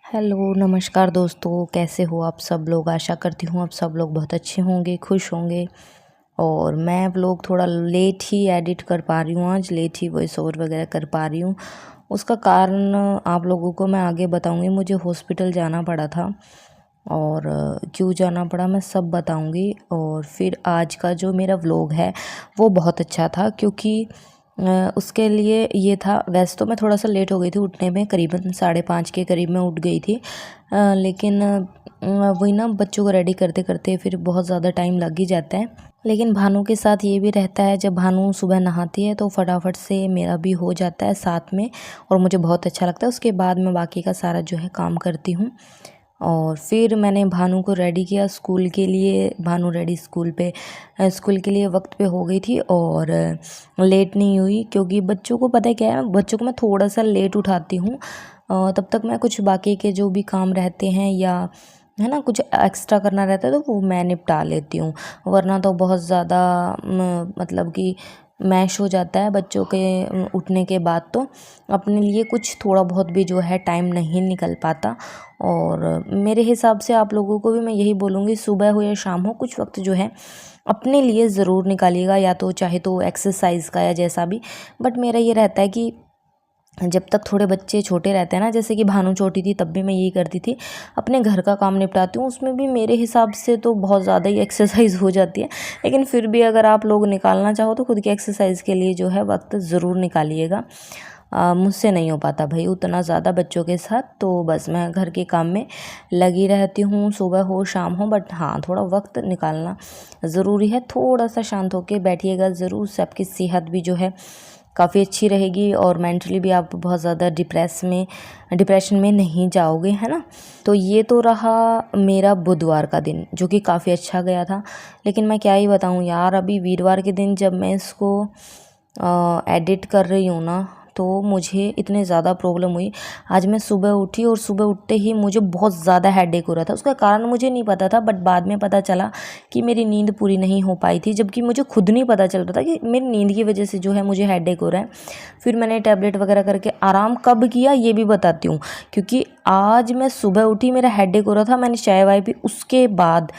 Hello नमस्कार दोस्तों, कैसे हो आप सब लोग। आशा करती हूँ आप सब लोग बहुत अच्छे होंगे, खुश होंगे। और मैं व्लॉग थोड़ा लेट ही एडिट कर पा रही हूँ, आज लेट ही वॉइस ओवर वगैरह कर पा रही हूँ। उसका कारण आप लोगों को मैं आगे बताऊँगी। मुझे हॉस्पिटल जाना पड़ा था और क्यों जाना पड़ा मैं सब बताऊँगी। और फिर आज का जो मेरा व्लॉग है वो बहुत अच्छा था, क्योंकि उसके लिए ये था। वैसे तो मैं थोड़ा सा लेट हो गई थी उठने में, करीबन 5:30 के करीब मैं उठ गई थी। लेकिन वही ना, बच्चों को रेडी करते करते फिर बहुत ज़्यादा टाइम लग ही जाता है। लेकिन भानु के साथ ये भी रहता है, जब भानु सुबह नहाती है तो फटाफट से मेरा भी हो जाता है साथ में, और मुझे बहुत अच्छा लगता है। उसके बाद मैं बाकी का सारा जो है काम करती हूँ। और फिर मैंने भानु को रेडी किया स्कूल के लिए। भानु रेडी स्कूल के लिए वक्त पे हो गई थी और लेट नहीं हुई, क्योंकि बच्चों को पता है क्या है, बच्चों को मैं थोड़ा सा लेट उठाती हूँ। तब तक मैं कुछ बाकी के जो भी काम रहते हैं या है ना कुछ एक्स्ट्रा करना रहता है तो वो मैं निपटा लेती हूँ। वरना तो बहुत ज़्यादा मतलब कि मैश हो जाता है बच्चों के उठने के बाद। तो अपने लिए कुछ थोड़ा बहुत भी जो है टाइम नहीं निकल पाता। और मेरे हिसाब से आप लोगों को भी मैं यही बोलूँगी, सुबह हो या शाम हो, कुछ वक्त जो है अपने लिए ज़रूर निकालिएगा, या तो चाहे तो एक्सरसाइज का या जैसा भी। बट मेरा ये रहता है कि जब तक थोड़े बच्चे छोटे रहते हैं ना, जैसे कि भानु छोटी थी तब भी मैं यही करती थी, अपने घर का काम निपटाती हूँ। उसमें भी मेरे हिसाब से तो बहुत ज़्यादा ही एक्सरसाइज हो जाती है। लेकिन फिर भी अगर आप लोग निकालना चाहो तो खुद की एक्सरसाइज के लिए जो है वक्त ज़रूर निकालिएगा। मुझसे नहीं हो पाता भाई उतना ज़्यादा बच्चों के साथ, तो बस मैं घर के काम में लगी रहती हूँ, सुबह हो शाम हो। बट हाँ, थोड़ा वक्त निकालना ज़रूरी है। थोड़ा सा शांत होकर बैठिएगा ज़रूर, से आपकी सेहत भी जो है काफ़ी अच्छी रहेगी और मेंटली भी आप बहुत ज़्यादा डिप्रेशन में नहीं जाओगे, है ना। तो ये तो रहा मेरा बुधवार का दिन, जो कि काफ़ी अच्छा गया था। लेकिन मैं क्या ही बताऊँ यार, अभी वीरवार के दिन जब मैं इसको एडिट कर रही हूँ ना, तो मुझे इतने ज़्यादा प्रॉब्लम हुई। आज मैं सुबह उठी और सुबह उठते ही मुझे बहुत ज़्यादा हेडेक हो रहा था। उसका कारण मुझे नहीं पता था, बट बाद में पता चला कि मेरी नींद पूरी नहीं हो पाई थी, जबकि मुझे खुद नहीं पता चल रहा था कि मेरी नींद की वजह से जो है मुझे हेडेक हो रहा है। फिर मैंने टैबलेट वगैरह करके आराम कब किया ये भी बताती हूँ, क्योंकि आज मैं सुबह उठी, मेरा हेडेक हो रहा था, मैंने चाय वाय पी। उसके बाद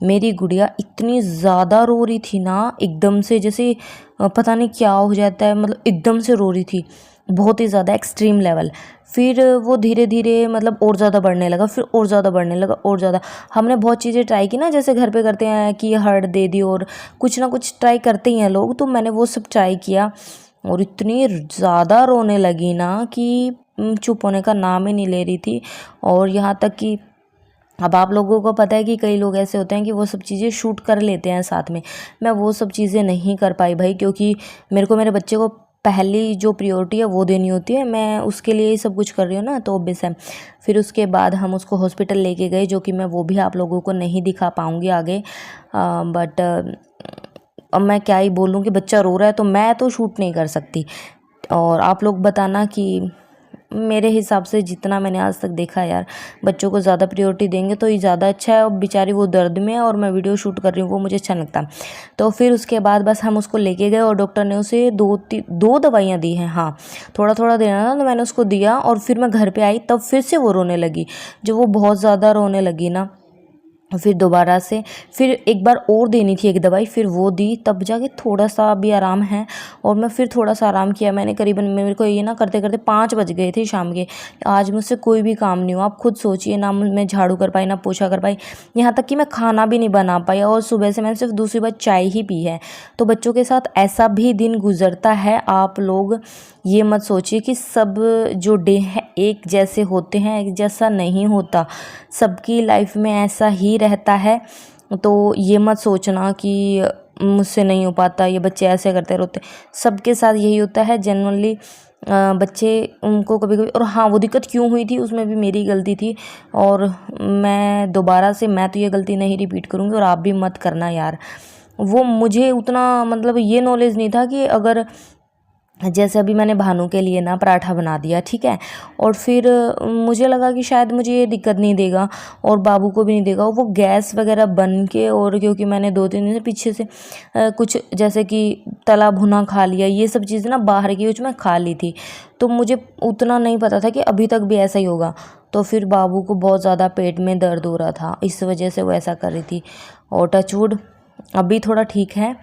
मेरी गुड़िया इतनी ज़्यादा रो रही थी ना, एकदम से, जैसे पता नहीं क्या हो जाता है, मतलब एकदम से रो रही थी, बहुत ही ज़्यादा एक्सट्रीम लेवल। फिर वो धीरे धीरे मतलब और ज़्यादा बढ़ने लगा, फिर और ज़्यादा बढ़ने लगा, और ज़्यादा। हमने बहुत चीज़ें ट्राई की ना, जैसे घर पे करते हैं कि हर्ड दे दी, और कुछ ना कुछ ट्राई करते ही हैं लोग, तो मैंने वो सब ट्राई किया। और इतनी ज़्यादा रोने लगी ना कि चुप होने का नाम ही नहीं ले रही थी। और यहाँ तक कि अब आप लोगों को पता है कि कई लोग ऐसे होते हैं कि वो सब चीज़ें शूट कर लेते हैं साथ में। मैं वो सब चीज़ें नहीं कर पाई भाई, क्योंकि मेरे को मेरे बच्चे को पहली जो प्रायोरिटी है वो देनी होती है। मैं उसके लिए ही सब कुछ कर रही हूँ ना, तो ऑब्वियस है। फिर उसके बाद हम उसको हॉस्पिटल लेके गए, जो कि मैं वो भी आप लोगों को नहीं दिखा पाऊँगी आगे। बट अब मैं क्या ही बोलूँ कि बच्चा रो रहा है तो मैं तो शूट नहीं कर सकती। और आप लोग बताना कि मेरे हिसाब से जितना मैंने आज तक देखा यार, बच्चों को ज़्यादा प्रायोरिटी देंगे तो ये ज़्यादा अच्छा है। और बेचारी वो दर्द में है और मैं वीडियो शूट कर रही हूँ, वो मुझे अच्छा लगता। तो फिर उसके बाद बस हम उसको लेके गए और डॉक्टर ने उसे दो दवाइयाँ दी हैं। हाँ, थोड़ा थोड़ा देना था, तो मैंने उसको दिया। और फिर मैं घर पे आई तब फिर से वो रोने लगी। जब वो बहुत ज़्यादा रोने लगी ना, फिर दोबारा से फिर एक बार और देनी थी एक दवाई, फिर वो दी, तब जाके थोड़ा सा अभी आराम है। और मैं फिर थोड़ा सा आराम किया मैंने, करीबन मेरे को ये ना करते करते 5 बज गए थे शाम के। आज मुझसे कोई भी काम नहीं हुआ, आप खुद सोचिए ना, मैं झाड़ू कर पाई ना पोछा कर पाई, यहाँ तक कि मैं खाना भी नहीं बना पाई। और सुबह से मैंने सिर्फ दूसरी बार चाय ही पी है। तो बच्चों के साथ ऐसा भी दिन गुजरता है। आप लोग ये मत सोचिए कि सब जो डे है एक जैसे होते हैं, एक जैसा नहीं होता। सबकी लाइफ में ऐसा ही रहता है। तो ये मत सोचना कि मुझसे नहीं हो पाता, ये बच्चे ऐसे करते रोते। सबके साथ यही होता है जनरली। बच्चे उनको कभी कभी, और हाँ, वो दिक्कत क्यों हुई थी उसमें भी मेरी गलती थी। और मैं दोबारा से मैं तो ये गलती नहीं रिपीट करूँगी, और आप भी मत करना यार। वो मुझे उतना मतलब ये नॉलेज नहीं था कि अगर जैसे अभी मैंने भानु के लिए ना पराठा बना दिया, ठीक है, और फिर मुझे लगा कि शायद मुझे ये दिक्कत नहीं देगा और बाबू को भी नहीं देगा। वो गैस वगैरह बन के, और क्योंकि मैंने 2-3 दिन से पीछे से कुछ जैसे कि तला भुना खा लिया, ये सब चीज़ें ना बाहर की कुछ मैं खा ली थी, तो मुझे उतना नहीं पता था कि अभी तक भी ऐसा ही होगा। तो फिर बाबू को बहुत ज़्यादा पेट में दर्द हो रहा था, इस वजह से वो ऐसा कर रही थी। और टचवुड अभी थोड़ा ठीक है।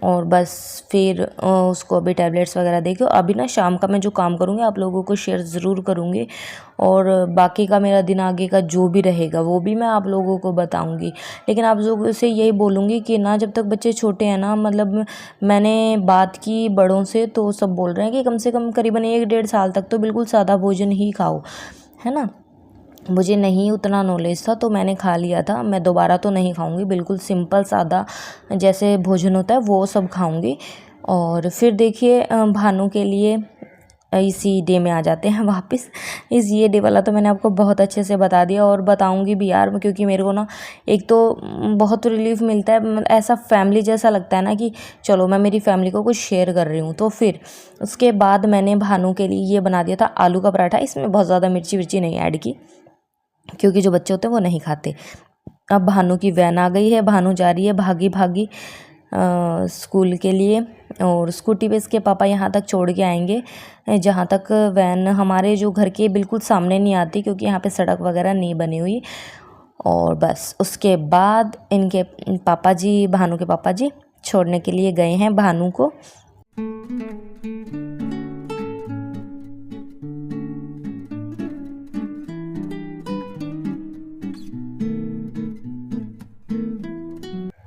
और बस फिर उसको अभी टैबलेट्स वगैरह देके अभी ना शाम का मैं जो काम करूँगी आप लोगों को शेयर ज़रूर करूँगी। और बाकी का मेरा दिन आगे का जो भी रहेगा वो भी मैं आप लोगों को बताऊँगी। लेकिन आप लोगों से यही बोलूँगी कि ना, जब तक बच्चे छोटे हैं ना, मतलब मैंने बात की बड़ों से तो सब बोल रहे हैं कि कम से कम करीबन 1-1.5 साल तक तो बिल्कुल सादा भोजन ही खाओ, है ना। मुझे नहीं उतना नॉलेज था तो मैंने खा लिया था। मैं दोबारा तो नहीं खाऊंगी, बिल्कुल सिंपल सादा जैसे भोजन होता है वो सब खाऊंगी। और फिर देखिए भानु के लिए इसी डे में आ जाते हैं वापस। इस ये डे वाला तो मैंने आपको बहुत अच्छे से बता दिया और बताऊंगी भी यार, क्योंकि मेरे को ना एक तो बहुत रिलीफ मिलता है, मतलब ऐसा फैमिली जैसा लगता है ना कि चलो मैं मेरी फैमिली को कुछ शेयर कर रही हूँ। तो फिर उसके बाद मैंने भानु के लिए ये बना दिया था आलू का पराठा। इसमें बहुत ज़्यादा मिर्ची विर्ची नहीं ऐड की, क्योंकि जो बच्चे होते हैं वो नहीं खाते। अब भानु की वैन आ गई है, भानु जा रही है भागी भागी स्कूल के लिए। और स्कूटी पे इसके पापा यहाँ तक छोड़ के आएंगे, जहाँ तक वैन हमारे जो घर के बिल्कुल सामने नहीं आती, क्योंकि यहाँ पे सड़क वगैरह नहीं बनी हुई। और बस उसके बाद इनके पापा जी, भानु के पापा जी छोड़ने के लिए गए हैं भानु को।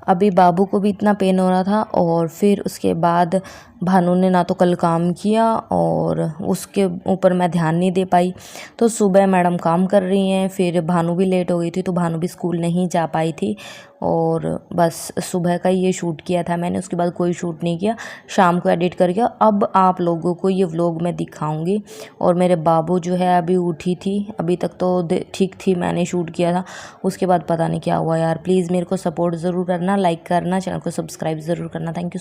अभी बाबू को भी इतना पेन हो रहा था और फिर उसके बाद भानु ने ना तो कल काम किया और उसके ऊपर मैं ध्यान नहीं दे पाई। तो सुबह मैडम काम कर रही हैं, फिर भानु भी लेट हो गई थी तो भानु भी स्कूल नहीं जा पाई थी। और बस सुबह का ये शूट किया था मैंने, उसके बाद कोई शूट नहीं किया। शाम को एडिट करके अब आप लोगों को ये व्लॉग मैं दिखाऊंगी। और मेरे बाबू जो है अभी उठी थी, अभी तक तो ठीक थी, मैंने शूट किया था। उसके बाद पता नहीं क्या हुआ यार। प्लीज़ मेरे को सपोर्ट ज़रूर करना, लाइक करना, चैनल को सब्सक्राइब ज़रूर करना। Thank you.